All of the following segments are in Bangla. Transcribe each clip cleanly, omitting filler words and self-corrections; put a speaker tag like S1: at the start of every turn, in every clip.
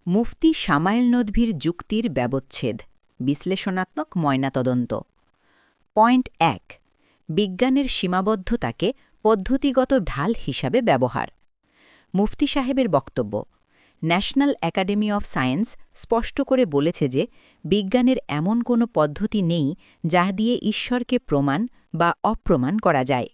S1: মুফতি সামাইল নদভীর যুক্তির ব্যবচ্ছেদ বিশ্লেষণাত্মক ময়নাতদন্ত। পয়েন্ট ১, বিজ্ঞানের সীমাবদ্ধতাকে পদ্ধতিগত ঢাল হিসাবে ব্যবহার। মুফতি সাহেবের বক্তব্য, ন্যাশনাল একাডেমি অফ সায়েন্স স্পষ্ট করে বলেছে যে বিজ্ঞানের এমন কোনো পদ্ধতি নেই যা দিয়ে ঈশ্বরকে প্রমাণ বা অপ্রমাণ করা যায়।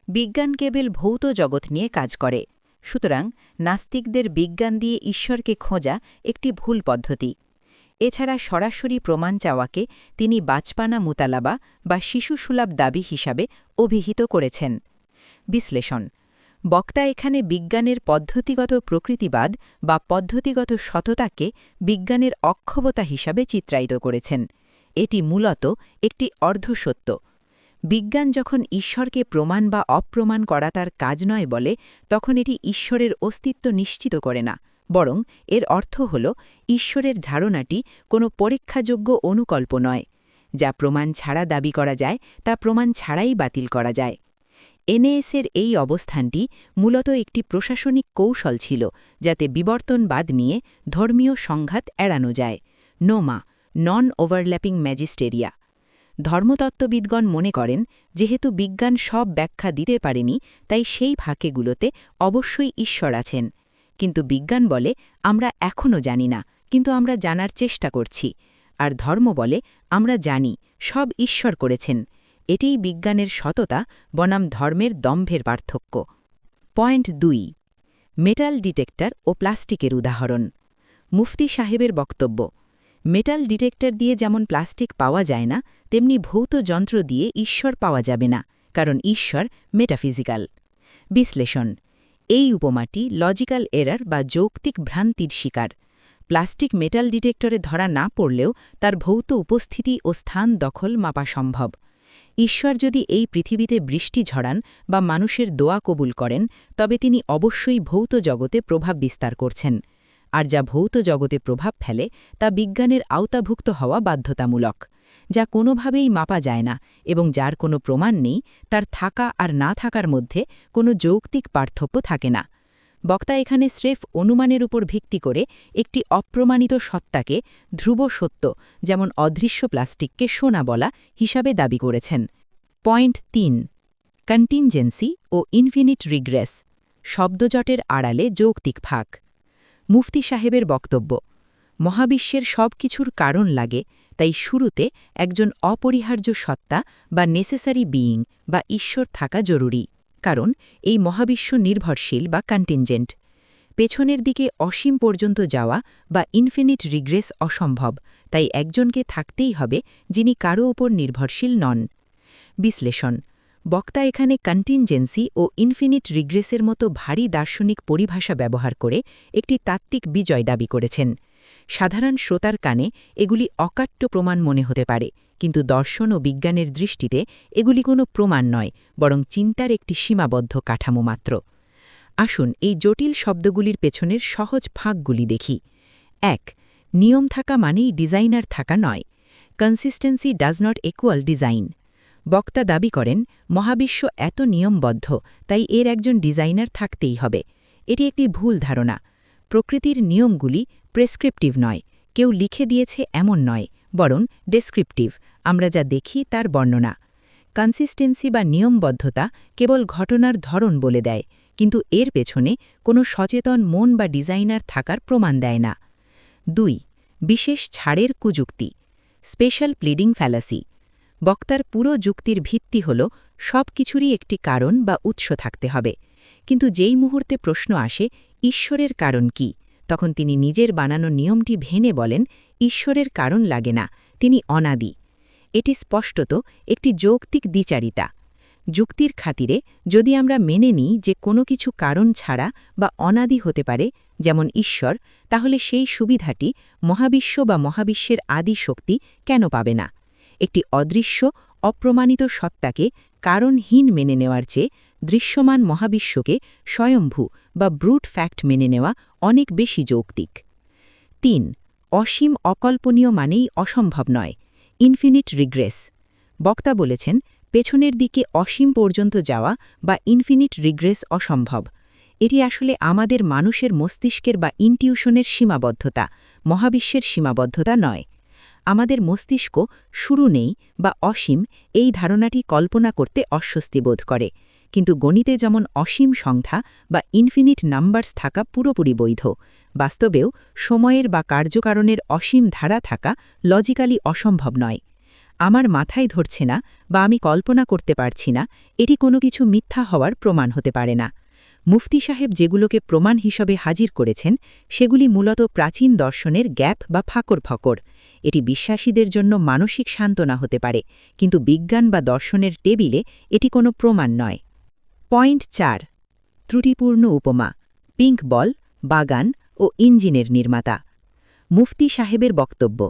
S1: বিজ্ঞান কেবল ভৌত জগৎ নিয়ে কাজ করে, সুতরাং নাস্তিকদের বিজ্ঞান দিয়ে ঈশ্বরকে খোঁজা একটি ভুল পদ্ধতি। এছাড়া সরাসরি প্রমাণ চাওয়াকে তিনি বাচপানা মুতালাবা বা শিশুসুলভ দাবি হিসাবে অভিহিত করেছেন। বিশ্লেষণ, বক্তা এখানে বিজ্ঞানের পদ্ধতিগত প্রকৃতিবাদ বা পদ্ধতিগত সততাকে বিজ্ঞানের অক্ষমতা হিসাবে চিত্রায়িত করেছেন। এটি মূলত একটি অর্ধসত্য। বিজ্ঞান যখন ঈশ্বরকে প্রমাণ বা অপ্রমাণ করা তার কাজ নয় বলে, তখন এটি ঈশ্বরের অস্তিত্ব নিশ্চিত করে না, বরং এর অর্থ হল ঈশ্বরের ধারণাটি কোনো পরীক্ষাযোগ্য অনুকল্প নয়। যা প্রমাণ ছাড়া দাবি করা যায় তা প্রমাণ ছাড়াই বাতিল করা যায়। এনএএসের এই অবস্থানটি মূলত একটি প্রশাসনিক কৌশল ছিল, যাতে বিবর্তনবাদ নিয়ে ধর্মীয় সংঘাত এড়ানো যায়। নোমা, নন ওভারল্যাপিং ম্যাজিস্টেরিয়া। ধর্মতত্ত্ববিদগণ মনে করেন, যেহেতু বিজ্ঞান সব ব্যাখ্যা দিতে পারেনি, তাই সেই ফাঁকেগুলোতে অবশ্যই ঈশ্বর আছেন। কিন্তু বিজ্ঞান বলে, আমরা এখনও জানি না, কিন্তু আমরা জানার চেষ্টা করছি। আর ধর্ম বলে, আমরা জানি, সব ঈশ্বর করেছেন। এটিই বিজ্ঞানের সততা বনাম ধর্মের দম্ভের পার্থক্য। পয়েন্ট ২, মেটাল ডিটেক্টর ও প্লাস্টিকের উদাহরণ। মুফতি সাহেবের বক্তব্য, মেটাল ডিটেক্টর দিয়ে যেমন প্লাস্টিক পাওয়া যায় না, তেমনি ভৌত যন্ত্র দিয়ে ঈশ্বর পাওয়া যাবে না, কারণ ঈশ্বর মেটাফিজিক্যাল। বিশ্লেষণ, এই উপমাটি লজিক্যাল এরর বা যৌক্তিক ভ্রান্তির শিকার। প্লাস্টিক মেটাল ডিটেক্টরে ধরা না পড়লেও তার ভৌত উপস্থিতি ও স্থান দখল মাপা সম্ভব। ঈশ্বর যদি এই পৃথিবীতে বৃষ্টি ঝরান বা মানুষের দোয়া কবুল করেন, তবে তিনি অবশ্যই ভৌত জগতে প্রভাব বিস্তার করছেন। আর যা ভৌত জগতে প্রভাব ফেলে তা বিজ্ঞানের আওতাভুক্ত হওয়া বাধ্যতামূলক। যা কোনোভাবেই মাপা যায় না এবং যার কোনো প্রমাণ নেই, তার থাকা আর না থাকার মধ্যে কোনো যৌক্তিক পার্থক্য থাকে না। বক্তা এখানে স্রেফ অনুমানের উপর ভিত্তি করে একটি অপ্রমাণিত সত্তাকে ধ্রুব সত্য, যেমন অদৃশ্য প্লাস্টিককে সোনা বলা হিসাবে দাবি করেছেন। পয়েন্ট ৩, কন্টিনজেন্সি ও ইনফিনিট রিগ্রেস, শব্দজটের আড়ালে যৌক্তিক ফাঁক। মুফতি সাহেবের বক্তব্য, মহাবিশ্বের সব কিছুর কারণ লাগে, তাই শুরুতে একজন অপরিহার্য সত্তা বা নেসেসারি বিইং বা ঈশ্বর থাকা জরুরি, কারণ এই মহাবিশ্ব নির্ভরশীল বা কন্টিনজেন্ট। পেছনের দিকে অসীম পর্যন্ত যাওয়া বা ইনফিনিট রিগ্রেস অসম্ভব, তাই একজনকে থাকতেই হবে যিনি কারও ওপর নির্ভরশীল নন। বিশ্লেষণ, বক্তা এখানে কন্টিনজেন্সি ও ইনফিনিট রিগ্রেসের মতো ভারী দার্শনিক পরিভাষা ব্যবহার করে একটি তাত্ত্বিক বিজয় দাবি করেছেন। সাধারণ শ্রোতার কানে এগুলি অকাট্য প্রমাণ মনে হতে পারে, কিন্তু দর্শন ও বিজ্ঞানের দৃষ্টিতে এগুলি কোনো প্রমাণ নয়, বরং চিন্তার একটি সীমাবদ্ধ কাঠামো মাত্র। আসুন এই জটিল শব্দগুলির পেছনের সহজ ফাঁকগুলি দেখি। ১, নিয়ম থাকা মানেই ডিজাইনার থাকা নয়। Consistency does not equal design. বক্তা দাবি করেন, মহাবিশ্ব এত নিয়মবদ্ধ, তাই এর একজন ডিজাইনার থাকতেই হবে। এটি একটি ভুল ধারণা। প্রকৃতির নিয়মগুলি প্রেসক্রিপটিভ নয়, কেউ লিখে দিয়েছে এমন নয়, বরং ডেসক্রিপটিভ, আমরা যা দেখি তার বর্ণনা। কনসিস্টেন্সি বা নিয়মবদ্ধতা কেবল ঘটনার ধরন বলে দেয়, কিন্তু এর পেছনে কোনো সচেতন মন বা ডিজাইনার থাকার প্রমাণ দেয় না। ২, বিশেষ ছাড়ের কুযুক্তি, স্পেশাল প্লিডিং ফ্যালাসি। বক্তার পুরো যুক্তির ভিত্তি হল সব কিছুরই একটি কারণ বা উৎস থাকতে হবে, কিন্তু যেই মুহূর্তে প্রশ্ন আসে ঈশ্বরের কারণ কি, তখন তিনি নিজের বানানো নিয়মটি ভেঙে বলেন, ঈশ্বরের কারণ লাগে না, তিনি অনাদি। এটি স্পষ্টত একটি যৌক্তিক দ্বিচারিতা। যুক্তির খাতিরে যদি আমরা মেনে নিই যে কোনো কিছু কারণ ছাড়া বা অনাদি হতে পারে, যেমন ঈশ্বর, তাহলে সেই সুবিধাটি মহাবিশ্ব বা মহাবিশ্বের আদি শক্তি কেন পাবে না? একটি অদৃশ্য, অপ্রমাণিত সত্তাকে কারণহীন মেনে নেওয়ার চেয়ে দৃশ্যমান মহাবিশ্বকে স্বয়ম্ভূ বা ব্রুট ফ্যাক্ট মেনে নেওয়া অনেক বেশি যৌক্তিক। ৩, অসীম অকল্পনীয় মানেই অসম্ভব নয়। Infinite regress. বক্তা বলেছেন, পেছনের দিকে অসীম পর্যন্ত যাওয়া বা ইনফিনিট রিগ্রেস অসম্ভব। এটি আসলে আমাদের মানুষের মস্তিষ্কের বা ইনটিউশনের সীমাবদ্ধতা, মহাবিশ্বের সীমাবদ্ধতা নয়। আমাদের মস্তিষ্ক শুরু নেই বা অসীম এই ধারণাটি কল্পনা করতে অস্বস্তি বোধ করে, কিন্তু গণিতে যেমন অসীম সংখ্যা বা ইনফিনিট নাম্বারস থাকা পুরোপুরি বৈধ, বাস্তবেও সময়ের বা কার্যকারণের অসীম ধারা থাকা লজিক্যালি অসম্ভব নয়। আমার মাথায় ধরছে না বা আমি কল্পনা করতে পারছি না, এটি কোনো কিছু মিথ্যা হওয়ার প্রমাণ হতে পারে না। মুফতি সাহেব যেগুলোকে প্রমাণ হিসেবে হাজির করেছেন সেগুলি মূলত প্রাচীন দর্শনের গ্যাপ বা ফাঁকর ফকর। এটি বিশ্বাসীদের জন্য মানসিক সান্ত্বনা হতে পারে, কিন্তু বিজ্ঞান বা দর্শনের টেবিলে এটি কোনো প্রমাণ নয়। পয়েন্ট 4, ত্রুটিপূর্ণ উপমা, পিঙ্ক বল, বাগান ও ইঞ্জিনের নির্মাতা। মুফতি সাহেবের বক্তব্য,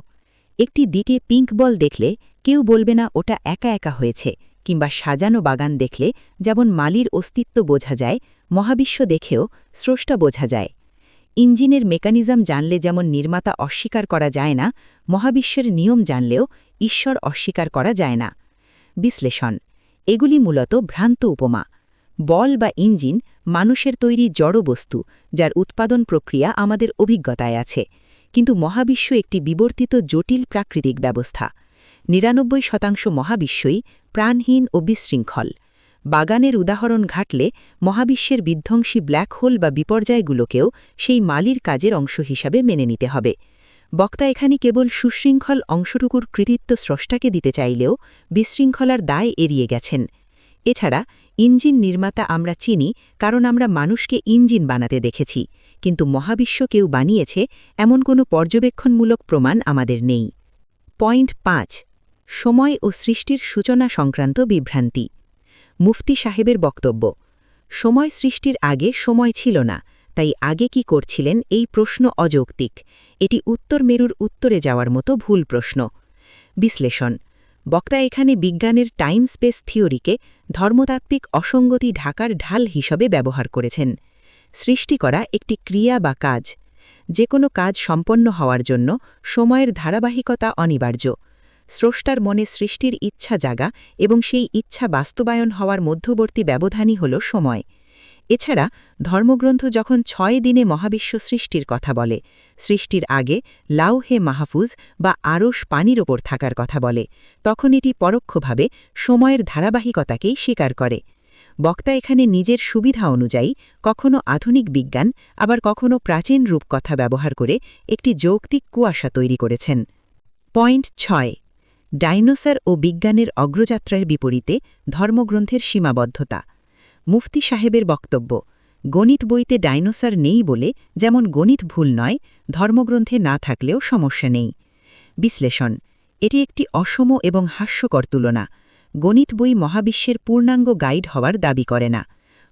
S1: একটি দিকে পিঙ্ক বল দেখলে কেউ বলবে না ওটা একা একা হয়েছে, কিংবা সাজানো বাগান দেখলে যেমন মালির অস্তিত্ব বোঝা যায়, মহাবিশ্ব দেখেও স্রষ্টা বোঝা যায়। ইঞ্জিনের মেকানিজম জানলে যেমন নির্মাতা অস্বীকার করা যায় না, মহাবিশ্বের নিয়ম জানলেও ঈশ্বর অস্বীকার করা যায় না। বিশ্লেষণ, এগুলি মূলত ভ্রান্ত উপমা। বল বা ইঞ্জিন মানুষের তৈরি জড় বস্তু, যার উৎপাদন প্রক্রিয়া আমাদের অভিজ্ঞতায় আছে, কিন্তু মহাবিশ্ব একটি বিবর্তিত জটিল প্রাকৃতিক ব্যবস্থা। ৯৯% মহাবিশ্বই প্রাণহীন ও বিশৃঙ্খল। বাগানের উদাহরণ ঘাটলে মহাবিশ্বের বিধ্বংসী ব্ল্যাক হোল বা বিপর্যয়গুলোকেও সেই মালির কাজের অংশ হিসাবে মেনে নিতে হবে। বক্তা এখানে কেবল সুশৃঙ্খল অংশটুকুর কৃতিত্ব স্রষ্টাকে দিতে চাইলেও বিশৃঙ্খলার দায় এড়িয়ে গেছেন। এছাড়া ইঞ্জিন নির্মাতা আমরা চিনি কারণ আমরা মানুষকে ইঞ্জিন বানাতে দেখেছি, কিন্তু মহাবিশ্ব কেউ বানিয়েছে এমন কোনো পর্যবেক্ষণমূলক প্রমাণ আমাদের নেই। পয়েন্ট 5, সময় ও সৃষ্টির সূচনা সংক্রান্ত বিভ্রান্তি। মুফতি সাহেবের বক্তব্য, সময় সৃষ্টির আগে সময় ছিল না, তাই আগে কি করছিলেন এই প্রশ্ন অযৌক্তিক। এটি উত্তর মেরুর উত্তরে যাওয়ার মতো ভুল প্রশ্ন। বিশ্লেষণ, বক্তা এখানে বিজ্ঞানের টাইম স্পেস থিওরিকে ধর্মতাত্ত্বিক অসঙ্গতি ঢাকার ঢাল হিসেবে ব্যবহার করেছেন। সৃষ্টি করা একটি ক্রিয়া বা কাজ। যে কোনো কাজ সম্পন্ন হওয়ার জন্য সময়ের ধারাবাহিকতা অনিবার্য। স্রষ্টার মনে সৃষ্টির ইচ্ছা জাগা এবং সেই ইচ্ছা বাস্তবায়ন হওয়ার মধ্যবর্তী ব্যবধানই হল সময়। এছাড়া ধর্মগ্রন্থ যখন 6 দিনে মহাবিশ্ব সৃষ্টির কথা বলে, সৃষ্টির আগে লাউহে মাহফুজ বা আরশ পানির ওপর থাকার কথা বলে, তখন এটি পরোক্ষভাবে সময়ের ধারাবাহিকতাকেই স্বীকার করে। বক্তা এখানে নিজের সুবিধা অনুযায়ী কখনো আধুনিক বিজ্ঞান, আবার কখনো প্রাচীন রূপকথা ব্যবহার করে একটি যৌক্তিক কুয়াশা তৈরি করেছেন। পয়েন্ট 6, ডাইনোসর ও বিজ্ঞানের অগ্রযাত্রার বিপরীতে ধর্মগ্রন্থের সীমাবদ্ধতা। মুফতি সাহেবের বক্তব্য, গণিত বইতে ডাইনোসর নেই বলে যেমন গণিত ভুল নয়, ধর্মগ্রন্থে না থাকলেও সমস্যা নেই। বিশ্লেষণ, এটি একটি অসম এবং হাস্যকর তুলনা। গণিত বই মহাবিশ্বের পূর্ণাঙ্গ গাইড হওয়ার দাবি করে না।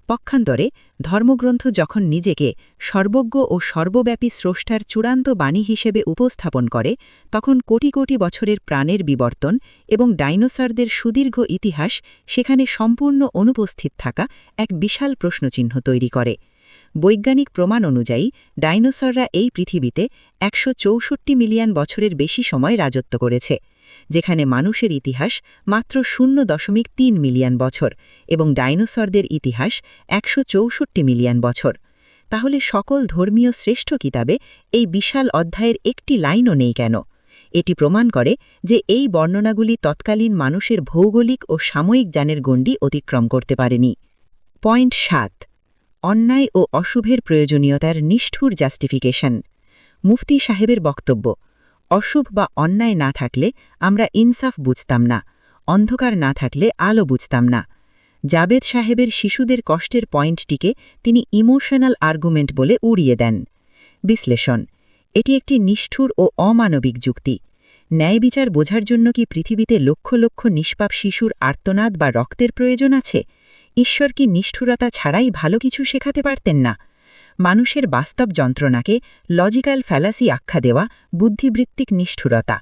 S1: পক্ষান্তরে ধর্মগ্রন্থ যখন নিজেকে সর্বজ্ঞ ও সর্বব্যাপী স্রষ্টার চূড়ান্ত বাণী হিসেবে উপস্থাপন করে, তখন কোটি কোটি বছরের প্রাণের বিবর্তন এবং ডাইনোসরদের সুদীর্ঘ ইতিহাস সেখানে সম্পূর্ণ অনুপস্থিত থাকা এক বিশাল প্রশ্নচিহ্ন তৈরি করে। বৈজ্ঞানিক প্রমাণ অনুযায়ী ডাইনোসররা এই পৃথিবীতে ১৬৪ মিলিয়ন বছরের বেশি সময় রাজত্ব করেছে, যেখানে মানুষের ইতিহাস মাত্র ০.৩ মিলিয়ন বছর এবং ডাইনোসরদের ইতিহাস ১৬৪ মিলিয়ন বছর। তাহলে সকল ধর্মীয় শ্রেষ্ঠ কিতাবে এই বিশাল অধ্যায়ের একটি লাইনও নেই কেন? এটি প্রমাণ করে যে এই বর্ণনাগুলি তৎকালীন মানুষের ভৌগোলিক ও সাময়িক জ্ঞানের গণ্ডি অতিক্রম করতে পারেনি। পয়েন্ট 7, অন্যায় ও অশুভের প্রয়োজনীয়তার নিষ্ঠুর জাস্টিফিকেশন। মুফতি সাহেবের বক্তব্য, অশুভ বা অন্যায় না থাকলে আমরা ইনসাফ বুঝতাম না, অন্ধকার না থাকলে আলো বুঝতাম না। জাবেদ সাহেবের শিশুদের কষ্টের পয়েন্টটিকে তিনি ইমোশনাল আর্গুমেন্ট বলে উড়িয়ে দেন। বিশ্লেষণ, এটি একটি নিষ্ঠুর ও অমানবিক যুক্তি। ন্যায় বিচার বোঝার জন্য কি পৃথিবীতে লক্ষ লক্ষ নিষ্পাপ শিশুর আর্তনাদ বা রক্তের প্রয়োজন আছে? ঈশ্বর কি নিষ্ঠুরতা ছাড়াই ভালো কিছু শেখাতে পারতেন না? মানুষের বাস্তব যন্ত্রণাকে লজিক্যাল ফ্যালাসি আখ্যা দেওয়া বুদ্ধিবৃত্তিক নিষ্ঠুরতা।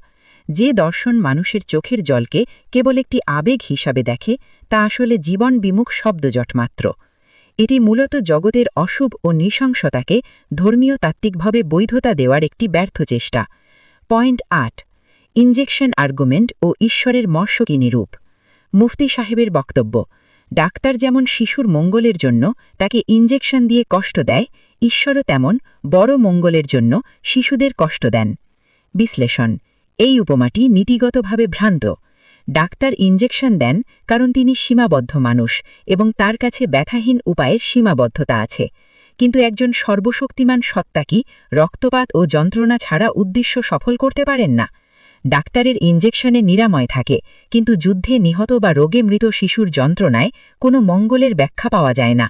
S1: যে দর্শন মানুষের চোখের জলকে কেবল একটি আবেগ হিসাবে দেখে, তা আসলে জীবন বিমুখ শব্দজট মাত্র। এটি মূলত জগতের অশুভ ও নৃশংসতাকে ধর্মীয় তাত্ত্বিকভাবে বৈধতা দেওয়ার একটি ব্যর্থ চেষ্টা। পয়েন্ট 8, ইনজেকশন আর্গুমেন্ট ও ঈশ্বরের মর্ষকী নিরূপ। মুফতি সাহেবের বক্তব্য, ডাক্তার যেমন শিশুর মঙ্গলের জন্য তাকে ইনজেকশন দিয়ে কষ্ট দেয়, ঈশ্বরও তেমন বড় মঙ্গলের জন্য শিশুদের কষ্ট দেন। বিশ্লেষণ: এই উপমাটি নীতিগতভাবে ভ্রান্ত। ডাক্তার ইনজেকশন দেন কারণ তিনি সীমাবদ্ধ মানুষ এবং তার কাছে ব্যথাহীন উপায়ের সীমাবদ্ধতা আছে। কিন্তু একজন সর্বশক্তিমান সত্তা কি রক্তপাত ও যন্ত্রণা ছাড়া উদ্দেশ্য সফল করতে পারেন না? ডাক্তারের ইনজেকশনে নিরাময় থাকে, কিন্তু যুদ্ধে নিহত বা রোগে মৃত শিশুর যন্ত্রণায় কোনো মঙ্গলের ব্যাখ্যা পাওয়া যায় না।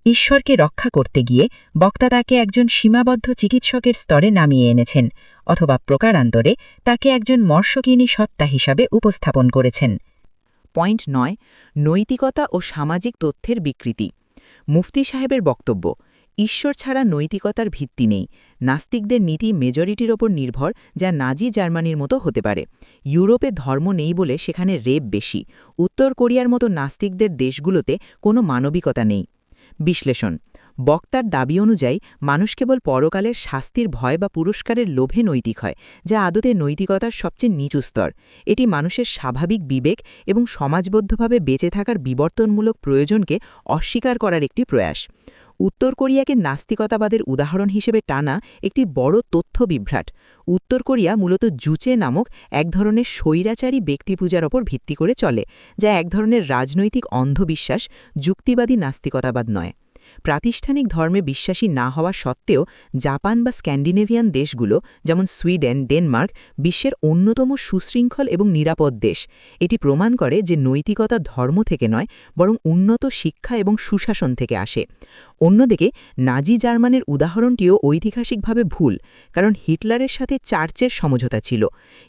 S1: ঈশ্বরকে রক্ষা করতে গিয়ে বক্তা তাকে একজন সীমাবদ্ধ চিকিৎসকের স্তরে নামিয়ে এনেছেন, অথবা প্রকারান্তরে তাকে একজন মর্ষকিনী সত্তা হিসাবে উপস্থাপন করেছেন। পয়েন্ট 9: নৈতিকতা ও সামাজিক তথ্যের বিকৃতি। মুফতি সাহেবের বক্তব্য: ঈশ্বর ছাড়া নৈতিকতার ভিত্তি নেই। নাস্তিকদের নীতি মেজরিটির ওপর নির্ভর, যা নাজি জার্মানির মতো হতে পারে। ইউরোপে ধর্ম নেই বলে সেখানে রেপ বেশি। উত্তর কোরিয়ার মতো নাস্তিকদের দেশগুলোতে কোনো মানবিকতা নেই। বিশ্লেষণ: বক্তার দাবি অনুযায়ী মানুষ কেবল পরকালের শাস্তির ভয় বা পুরস্কারের লোভে নৈতিক হয়, যা আদতে নৈতিকতার সবচেয়ে নিচু স্তর। এটি মানুষের স্বাভাবিক বিবেক এবং সমাজবদ্ধভাবে বেঁচে থাকার বিবর্তনমূলক প্রয়োজনকে অস্বীকার করার একটি প্রয়াস। উত্তর কোরিয়াকে নাস্তিকতাবাদের উদাহরণ হিসেবে টানা একটি বড় তথ্য বিভ্রাট। উত্তর কোরিয়া মূলত জুচে নামক এক ধরনের স্বৈরাচারী ব্যক্তিপূজার ওপর ভিত্তি করে চলে, যা এক ধরনের রাজনৈতিক অন্ধবিশ্বাস, যুক্তিবাদী নাস্তিকতাবাদ নয়। প্রাতিষ্ঠানিক ধর্মে বিশ্বাসী না হওয়া সত্ত্বেও জাপান বা স্ক্যান্ডিনেভিয়ান দেশগুলো, যেমন সুইডেন, ডেনমার্ক, বিশ্বের অন্যতম সুশৃঙ্খল এবং নিরাপদ দেশ। এটি প্রমাণ করে যে নৈতিকতা ধর্ম থেকে নয়, বরং উন্নত শিক্ষা এবং সুশাসন থেকে আসে। অন্যদিকে নাজি জার্মানির উদাহরণটিও ঐতিহাসিকভাবে ভুল, কারণ হিটলারের সাথে চার্চের সমঝোতা ছিল।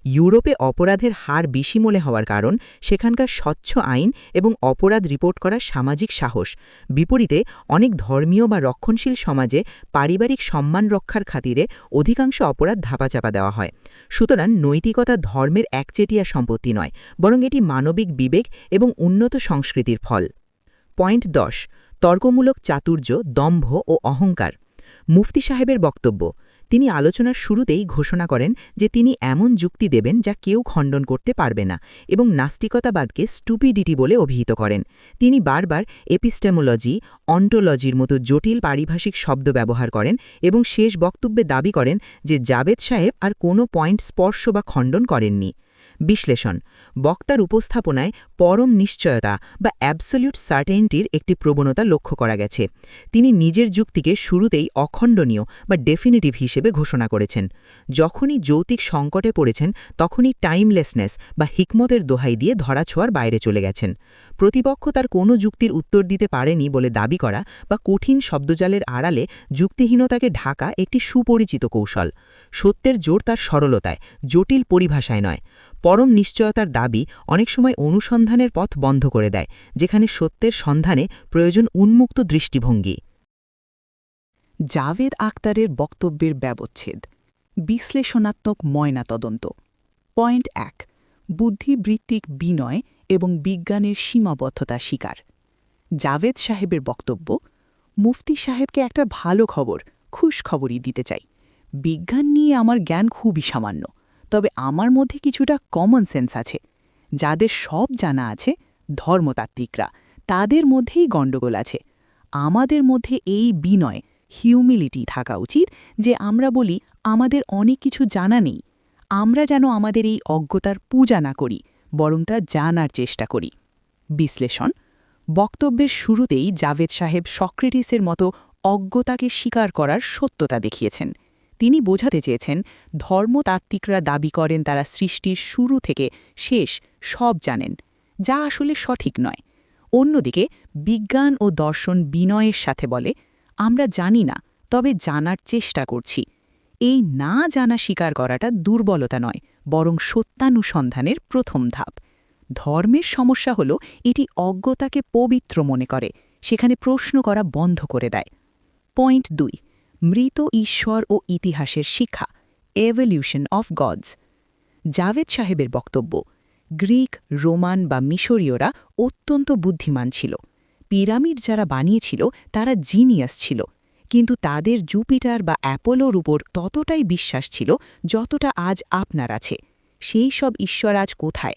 S1: ইউরোপে অপরাধের হার বেশি মনে হওয়ার কারণ সেখানকার স্বচ্ছ আইন এবং অপরাধ রিপোর্ট করার সামাজিক সাহস। বিপরীতে অনেক ধর্মীয় বা রক্ষণশীল সমাজে পারিবারিক সম্মান রক্ষার খাতিরে অধিকাংশ অপরাধ ধাপাচাপা দেওয়া হয়। সুতরাং নৈতিকতা ধর্মের একচেটিয়া সম্পত্তি নয়, বরং এটি মানবিক বিবেক এবং উন্নত সংস্কৃতির ফল। পয়েন্ট 10: তর্কমূলক চাতুর্য, দম্ভ ও অহংকার। মুফতি সাহেবের বক্তব্য: তিনি আলোচনার শুরুতেই ঘোষণা করেন যে তিনি এমন যুক্তি দেবেন যা কেউ খণ্ডন করতে পারবে না, এবং নাস্তিকতাবাদকে স্টুপিডিটি বলে অভিহিত করেন। তিনি বারবার এপিস্টেমোলজি, অন্টোলজির মতো জটিল পারিভাষিক শব্দ ব্যবহার করেন এবং শেষ বক্তব্যে দাবি করেন যে জাভেদ সাহেব আর কোনো পয়েন্ট স্পর্শ বা খণ্ডন করেননি। বিশ্লেষণ: বক্তার উপস্থাপনায় পরম নিশ্চয়তা বা অ্যাবসলিউট সার্টেইনটির একটি প্রবণতা লক্ষ্য করা গেছে। তিনি নিজের যুক্তিকে শুরুতেই অখণ্ডনীয় বা ডেফিনিটিভ হিসেবে ঘোষণা করেছেন। যখনই যৌতিক সংকটে পড়েছেন, তখনই টাইমলেসনেস বা হিকমতের দোহাই দিয়ে ধরাছোঁয়ার বাইরে চলে গেছেন। প্রতিপক্ষ তার কোনো যুক্তির উত্তর দিতে পারেনি বলে দাবি করা বা কঠিন শব্দজালের আড়ালে যুক্তিহীনতাকে ঢাকা একটি সুপরিচিত কৌশল। সত্যের জোর তার সরলতায়, জটিল পরিভাষায় নয়। পরম নিশ্চয়তার দাবি অনেক সময় অনুসন্ধানের পথ বন্ধ করে দেয়, যেখানে সত্যের সন্ধানে প্রয়োজন উন্মুক্ত দৃষ্টিভঙ্গি।
S2: জাভেদ আখতারের বক্তব্যের ব্যবচ্ছেদ। বিশ্লেষণাত্মক ময়নাতদন্ত। পয়েন্ট 1: বুদ্ধিবৃত্তিক বিনয় এবং বিজ্ঞানের সীমাবদ্ধতা স্বীকার। জাভেদ সাহেবের বক্তব্য: মুফতি সাহেবকে একটা ভালো খবর, খুশখবরই দিতে চাই। বিজ্ঞান নিয়ে আমার জ্ঞান খুবই সামান্য, তবে আমার মধ্যে কিছুটা কমন সেন্স আছে। যাদের সব জানা আছে, ধর্মতাত্ত্বিকরা, তাদের মধ্যেই গণ্ডগোল আছে। আমাদের মধ্যে এই বিনয়, হিউমিলিটি থাকা উচিত যে আমরা বলি আমাদের অনেক কিছু জানা নেই। আমরা যেন আমাদের এই অজ্ঞতার পূজা না করি, বরং তা জানার চেষ্টা করি। বিশ্লেষণ: বক্তব্যের শুরুতেই জাভেদ সাহেব সক্রেটিসের মতো অজ্ঞতাকে স্বীকার করার সত্যতা দেখিয়েছেন। তিনি বোঝাতে চেয়েছেন, ধর্মতাত্ত্বিকরা দাবি করেন তারা সৃষ্টির শুরু থেকে শেষ সব জানেন, যা আসলে সঠিক নয়। অন্যদিকে বিজ্ঞান ও দর্শন বিনয়ের সাথে বলে, আমরা জানি না, তবে জানার চেষ্টা করছি। এই না জানা স্বীকার করাটা দুর্বলতা নয়, বরং সত্যানুসন্ধানের প্রথম ধাপ। ধর্মের সমস্যা হল এটি অজ্ঞতাকে পবিত্র মনে করে, সেখানে প্রশ্ন করা বন্ধ করে দেয়। পয়েন্ট 2: মৃত ঈশ্বর ও ইতিহাসের শিক্ষা, এভলিউশন অফ গডস। জাভেদ সাহেবের বক্তব্য: গ্রিক, রোমান বা মিশরীয়রা অত্যন্ত বুদ্ধিমান ছিল। পিরামিড যারা বানিয়েছিল তারা জিনিয়াস ছিল, কিন্তু তাদের জুপিটার বা অ্যাপোলোর উপর ততটাই বিশ্বাস ছিল যতটা আজ আপনার আছে। সেই সব ঈশ্বর আজ কোথায়?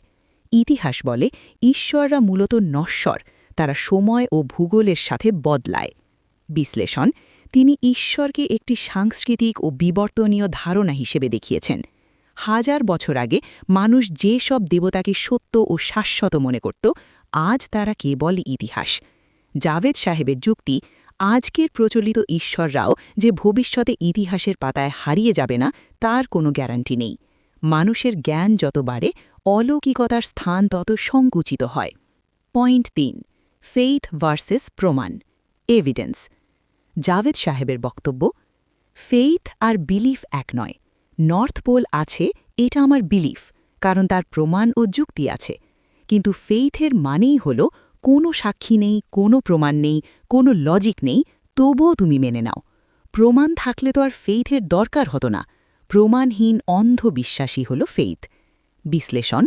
S2: ইতিহাস বলে ঈশ্বররা মূলত নশ্বর, তারা সময় ও ভূগোলের সাথে বদলায়। বিশ্লেষণ: তিনি ঈশ্বরকে একটি সাংস্কৃতিক ও বিবর্তনীয় ধারণা হিসেবে দেখিয়েছেন। হাজার বছর আগে মানুষ যে সব দেবতাকে সত্য ও শাশ্বত মনে করত, আজ তারা কেবল ইতিহাস। জাভেদ সাহেবের যুক্তি, আজকের প্রচলিত ঈশ্বররাও যে ভবিষ্যতে ইতিহাসের পাতায় হারিয়ে যাবে না, তার কোনো গ্যারান্টি নেই। মানুষের জ্ঞান যত বাড়ে, অলৌকিকতার স্থান তত সংকুচিত হয়। পয়েন্ট ৩, ফেইথ ভার্সেস প্রমাণ, এভিডেন্স। জাভেদ সাহেবের বক্তব্য, ফেইথ আর বিলিফ এক নয়। নর্থ পোল আছে, এটা আমার বিলিফ, কারণ তার প্রমাণ ও যুক্তি আছে। কিন্তু ফেইথের মানেই হল কোনো সাক্ষী নেই, কোনো প্রমাণ নেই, কোনো লজিক নেই, তবুও তুমি মেনে নাও। প্রমাণ থাকলে তো আর ফেইথের দরকার হতো না। প্রমাণহীন অন্ধ বিশ্বাসী হল ফেইথ। বিশ্লেষণ: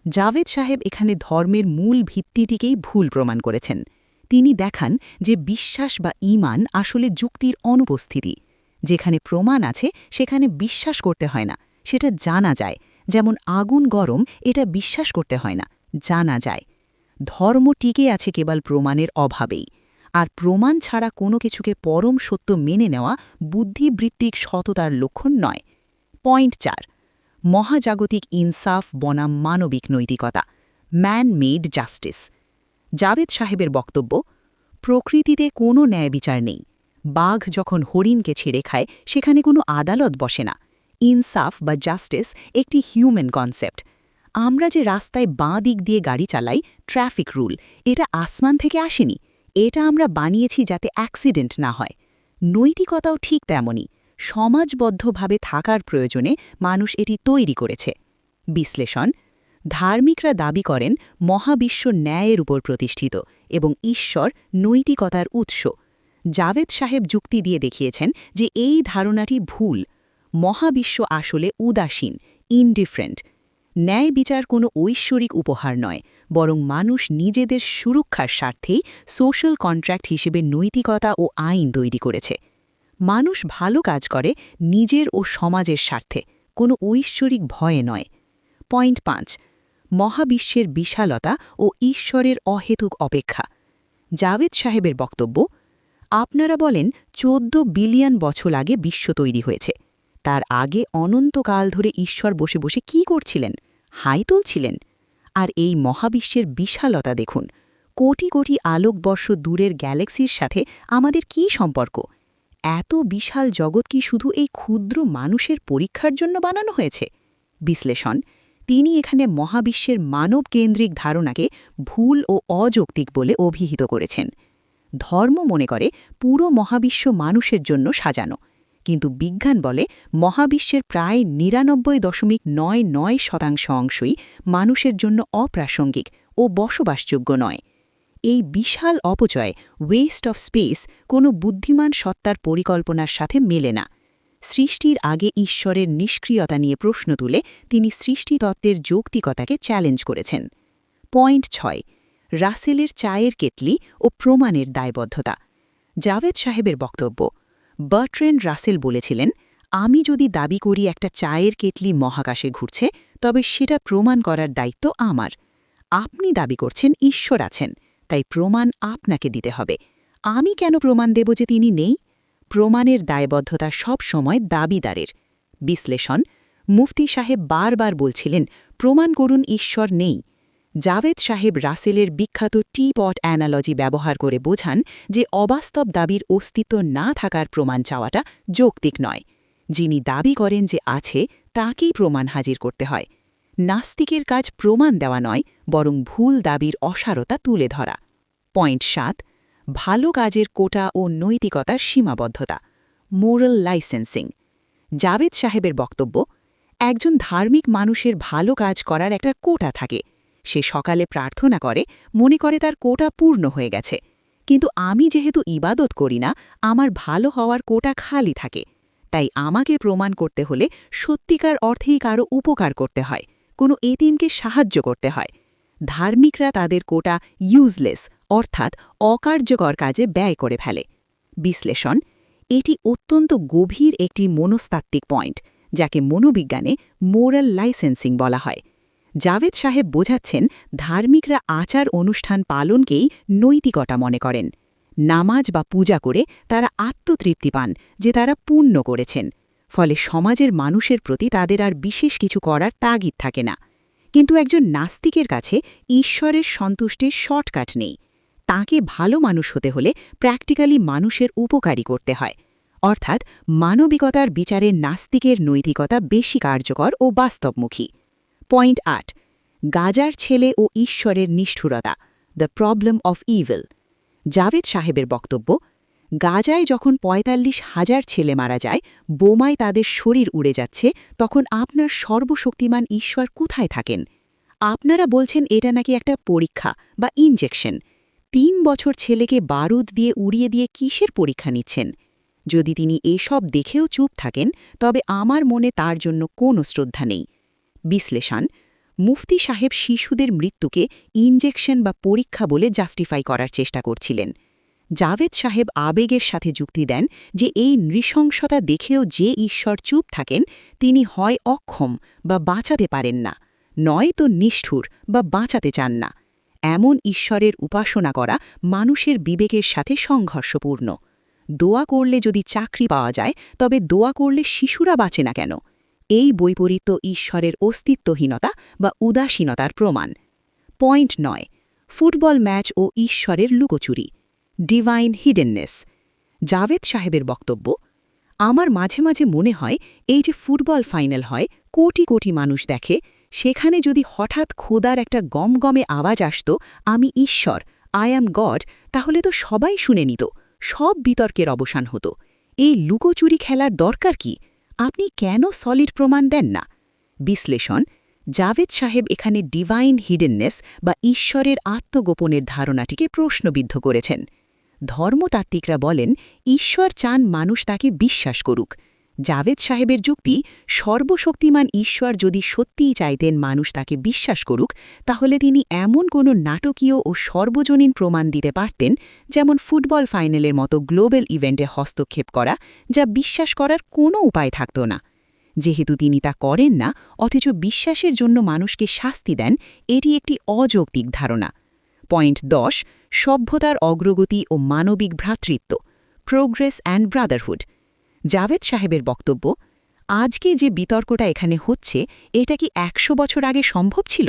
S2: জাভেদ সাহেব এখানে ধর্মের মূল ভিত্তিটিকেই ভুল প্রমাণ করেছেন। তিনি দেখান যে বিশ্বাস বা ঈমান আসলে যুক্তির অনুপস্থিতি। যেখানে প্রমাণ আছে সেখানে বিশ্বাস করতে হয় না, সেটা জানা যায়। যেমন আগুন গরম, এটা বিশ্বাস করতে হয় না, জানা যায়। ধর্ম টিকে আছে কেবল প্রমাণের অভাবেই। আর প্রমাণ ছাড়া কোনো কিছুকে পরম সত্য মেনে নেওয়া বুদ্ধিবৃত্তিক সততার লক্ষণ নয়। পয়েন্ট ৪, মহাজাগতিক ইনসাফ বনাম মানবিক নৈতিকতা, ম্যান মেড জাস্টিস। জাভেদ সাহেবের বক্তব্য, প্রকৃতিতে কোনো ন্যায় বিচার নেই। বাঘ যখন হরিণকে ছেড়ে খায়, সেখানে কোনো আদালত বসে না। ইনসাফ বা জাস্টিস একটি হিউম্যান কনসেপ্ট। আমরা যে রাস্তায় বাঁ দিক দিয়ে গাড়ি চালাই, ট্রাফিক রুল, এটা আসমান থেকে আসেনি। এটা আমরা বানিয়েছি যাতে অ্যাক্সিডেন্ট না হয়। নৈতিকতাও ঠিক তেমনই। সমাজবদ্ধভাবে থাকার প্রয়োজনে মানুষ এটি তৈরি করেছে। বিশ্লেষণ: ধার্মিকরা দাবি করেন মহাবিশ্ব ন্যায়ের উপর প্রতিষ্ঠিত এবং ঈশ্বর নৈতিকতার উৎস। জাভেদ সাহেব যুক্তি দিয়ে দেখিয়েছেন যে এই ধারণাটি ভুল। মহাবিশ্ব আসলে উদাসীন, ইনডিফারেন্ট। ন্যায় বিচার কোনো ঐশ্বরিক উপহার নয়, বরং মানুষ নিজেদের সুরক্ষার স্বার্থেই সোশ্যাল কন্ট্রাক্ট হিসেবে নৈতিকতা ও আইন তৈরি করেছে। মানুষ ভালো কাজ করে নিজের ও সমাজের স্বার্থে, কোনো ঐশ্বরিক ভয়ে নয়। পয়েন্ট ৫, মহাবিশ্বের বিশালতা ও ঈশ্বরের অহেতুক অপেক্ষা। জাভেদ সাহেবের বক্তব্য, আপনারা বলেন ১৪ বিলিয়ন বছর আগে বিশ্ব তৈরি হয়েছে। তার আগে অনন্তকাল ধরে ঈশ্বর বসে বসে কি করছিলেন? হাই তুলছিলেন। আর এই মহাবিশ্বের বিশালতা দেখুন। কোটি কোটি আলোকবর্ষ দূরের গ্যালাক্সির সাথে আমাদের কি সম্পর্ক? এত বিশাল জগৎ কি শুধু এই ক্ষুদ্র মানুষের পরীক্ষার জন্য বানানো হয়েছে? বিশ্লেষণ: তিনি এখানে মহাবিশ্বের মানবকেন্দ্রিক ধারণাকে ভুল ও অযৌক্তিক বলে অভিহিত করেছেন। ধর্ম মনে করে পুরো মহাবিশ্ব মানুষের জন্য সাজানো, কিন্তু বিজ্ঞান বলে মহাবিশ্বের প্রায় ৯৯.৯৯% অংশই মানুষের জন্য অপ্রাসঙ্গিক ও বসবাসযোগ্য নয়। এই বিশাল অপচয়, ওয়েস্ট অফ স্পেস, কোনো বুদ্ধিমান সত্তার পরিকল্পনার সাথে মেলে না। সৃষ্টির আগে ঈশ্বরের নিষ্ক্রিয়তা নিয়ে প্রশ্ন তুলে তিনি সৃষ্টিতত্ত্বের যৌক্তিকতাকে চ্যালেঞ্জ করেছেন। পয়েন্ট ৬, রাসেলের চায়ের কেতলি ও প্রমাণের দায়বদ্ধতা। জাভেদ সাহেবের বক্তব্য, বার্ট্রেন্ড রাসেল বলেছিলেন, আমি যদি দাবি করি একটা চায়ের কেতলি মহাকাশে ঘুরছে, তবে সেটা প্রমাণ করার দায়িত্ব আমার। আপনি দাবি করছেন ঈশ্বর আছেন, তাই প্রমাণ আপনাকে দিতে হবে। আমি কেন প্রমাণ দেব যে তিনি নেই? প্রমাণের দায়বদ্ধতা সব সময় দাবিদারের। বিশ্লেষণ: মুফতি সাহেব বারবার বলছিলেন, প্রমাণ করুন ঈশ্বর নেই। জাভেদ সাহেব রাসেলের বিখ্যাত টি-পট অ্যানালজি ব্যবহার করে বোঝান যে অবাস্তব দাবির অস্তিত্ব না থাকার প্রমাণ চাওয়াটা যৌক্তিক নয়। যিনি দাবি করেন যে আছে, তাকেই প্রমাণ হাজির করতে হয়। নাস্তিকের কাজ প্রমাণ দেওয়া নয়, বরং ভুল দাবির অসারতা তুলে ধরা। পয়েন্ট ৭, ভালো কাজের কোটা ও নৈতিকতার সীমাবদ্ধতা, মোরাল লাইসেন্সিং। জাভেদ সাহেবের বক্তব্য, একজন ধার্মিক মানুষের ভালো কাজ করার একটা কোটা থাকে। সে সকালে প্রার্থনা করে, মনে করে তার কোটা পূর্ণ হয়ে গেছে। কিন্তু আমি যেহেতু ইবাদত করি না, আমার ভালো হওয়ার কোটা খালি থাকে। তাই আমাকে প্রমাণ করতে হলে সত্যিকার অর্থেই কারো উপকার করতে হয়, কোনো এতিমকে সাহায্য করতে হয়। ধার্মিকরা তাদের কোটা ইউজলেস, অর্থাৎ অকার্যকর কাজে ব্যয় করে ফেলে। বিশ্লেষণ: এটি অত্যন্ত গভীর একটি মনস্তাত্ত্বিক পয়েন্ট, যাকে মনোবিজ্ঞানে মোরাল লাইসেন্সিং বলা হয়। জাভেদ সাহেব বোঝাচ্ছেন ধার্মিকরা আচার অনুষ্ঠান পালনকেই নৈতিকতা মনে করেন। নামাজ বা পূজা করে তারা আত্মতৃপ্তি পান যে তারা পুণ্য করেছেন, ফলে সমাজের মানুষের প্রতি তাদের আর বিশেষ কিছু করার তাগিদ থাকে না। কিন্তু একজন নাস্তিকের কাছে ঈশ্বরের সন্তুষ্টির শর্টকাট নেই। তাকে ভালো মানুষ হতে হলে প্র্যাকটিক্যালি মানুষের উপকারী করতে হয়। অর্থাৎ মানবিকতার বিচারে নাস্তিকের নৈতিকতা বেশি কার্যকর ও বাস্তবমুখী। পয়েন্ট ৮, গাজার ছেলে ও ঈশ্বরের নিষ্ঠুরতা, the problem of evil. Javed সাহেবের বক্তব্য, গাজায় যখন ৪৫,০০০ ছেলে মারা যায়, বোমায় তাদের শরীর উড়ে যাচ্ছে, তখন আপনার সর্বশক্তিমান ঈশ্বর কোথায় থাকেন? আপনারা বলছেন এটা নাকি একটা পরীক্ষা বা ইনজেকশন। ৩ বছর ছেলেকে বারুদ দিয়ে উড়িয়ে দিয়ে কিসের পরীক্ষা নিচ্ছেন? যদি তিনি এসব দেখেও চুপ থাকেন, তবে আমার মনে তার জন্য কোনো শ্রদ্ধা নেই। বিশ্লেষণ, মুফতি সাহেব শিশুদের মৃত্যুকে ইনজেকশন বা পরীক্ষা বলে জাস্টিফাই করার চেষ্টা করছিলেন। জাভেদ সাহেব আবেগের সাথে যুক্তি দেন যে এই নৃশংসতা দেখেও যে ঈশ্বর চুপ থাকেন, তিনি হয় অক্ষম বা বাঁচাতে পারেন না, নয়তো নিষ্ঠুর বা বাঁচাতে চান না। এমন ঈশ্বরের উপাসনা করা মানুষের বিবেকের সাথে সংঘর্ষপূর্ণ। দোয়া করলে যদি চাকরি পাওয়া যায়, তবে দোয়া করলে শিশুরা বাঁচে না কেন? এই বৈপরীত্য ঈশ্বরের অস্তিত্বহীনতা বা উদাসীনতার প্রমাণ। পয়েন্ট ৯, ফুটবল ম্যাচ ও ঈশ্বরের লুকোচুরি, ডিভাইন হিডেননেস। জাভেদ সাহেবের বক্তব্য, আমার মাঝে মাঝে মনে হয় এই যে ফুটবল ফাইনাল হয়, কোটি কোটি মানুষ দেখে, সেখানে যদি হঠাৎ খোদার একটা গমগমে আওয়াজ আসত, আমি ঈশ্বর, আই অ্যাম গড, তাহলে তো সবাই শুনে নিত, সব বিতর্কের অবসান হতো। এই লুকোচুরি খেলার দরকার কি? আপনি কেন সলিড প্রমাণ দেন না? বিশ্লেষণ, জাভেদ সাহেব এখানে ডিভাইন হিডেননেস বা ঈশ্বরের আত্মগোপনের ধারণাটিকে প্রশ্নবিদ্ধ করেছেন। ধর্মতাত্ত্বিকরা বলেন ঈশ্বর চান মানুষ তাকে বিশ্বাস করুক। জাভেদ সাহেবের যুক্তি, সর্বশক্তিমান ঈশ্বর যদি সত্যিই চাইতেন মানুষ তাকে বিশ্বাস করুক, তাহলে তিনি এমন কোনো নাটকীয় ও সর্বজনীন প্রমাণ দিতে পারতেন, যেমন ফুটবল ফাইনালের মতো গ্লোবাল ইভেন্টে হস্তক্ষেপ করা, যা বিশ্বাস করার কোনো উপায় থাকত না। যেহেতু তিনি তা করেন না, অথচ বিশ্বাসের জন্য মানুষকে শাস্তি দেন, এটি একটি অযৌক্তিক ধারণা। পয়েন্ট ১০, সভ্যতার অগ্রগতি ও মানবিক ভ্রাতৃত্ব, প্রোগ্রেস অ্যান্ড ব্রাদারহুড। জাভেদ সাহেবের বক্তব্য, আজকে যে বিতর্কটা এখানে হচ্ছে, এটা কি ১০০ বছর আগে সম্ভব ছিল?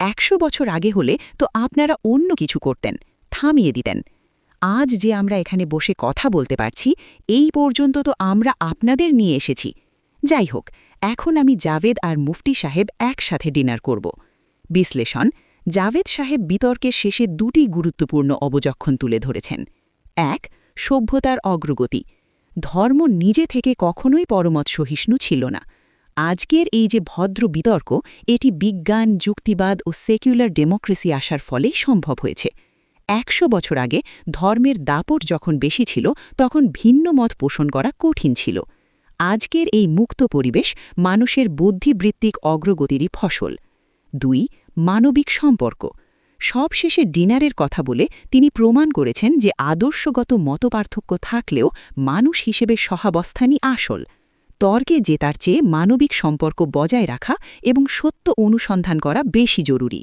S2: ১০০ বছর আগে হলে তো আপনারা অন্য কিছু করতেন, থামিয়ে দিতেন। আজ যে আমরা এখানে বসে কথা বলতে পারছি, এই পর্যন্ত তো আমরা আপনাদের নিয়ে এসেছি। যাই হোক, এখন আমি জাভেদ আর মুফতি সাহেব একসাথে ডিনার করব। বিশ্লেষণ, জাভেদ সাহেব বিতর্কের শেষে দুটি গুরুত্বপূর্ণ অবজক্ষণ তুলে ধরেছেন। ১, সভ্যতার অগ্রগতি। ধর্ম নিজে থেকে কখনোই পরমত সহিষ্ণু ছিল না। আজকের এই যে ভদ্র বিতর্ক, এটি বিজ্ঞান, যুক্তিবাদ ও সেকুলার ডেমোক্রেসি আসার ফলেই সম্ভব হয়েছে। ১০০ বছর আগে ধর্মের দাপট যখন বেশি ছিল, তখন ভিন্ন মত পোষণ করা কঠিন ছিল। আজকের এই মুক্ত পরিবেশ মানুষের বুদ্ধিবৃত্তিক অগ্রগতিরই ফসল। ২, মানবিক সম্পর্ক। সবশেষে ডিনারের কথা বলে তিনি প্রমাণ করেছেন যে আদর্শগত মতপার্থক্য থাকলেও মানুষ হিসেবে সহাবস্থানই আসল। তর্কে জেতার চেয়ে মানবিক সম্পর্ক বজায় রাখা এবং সত্য অনুসন্ধান করা বেশি জরুরি।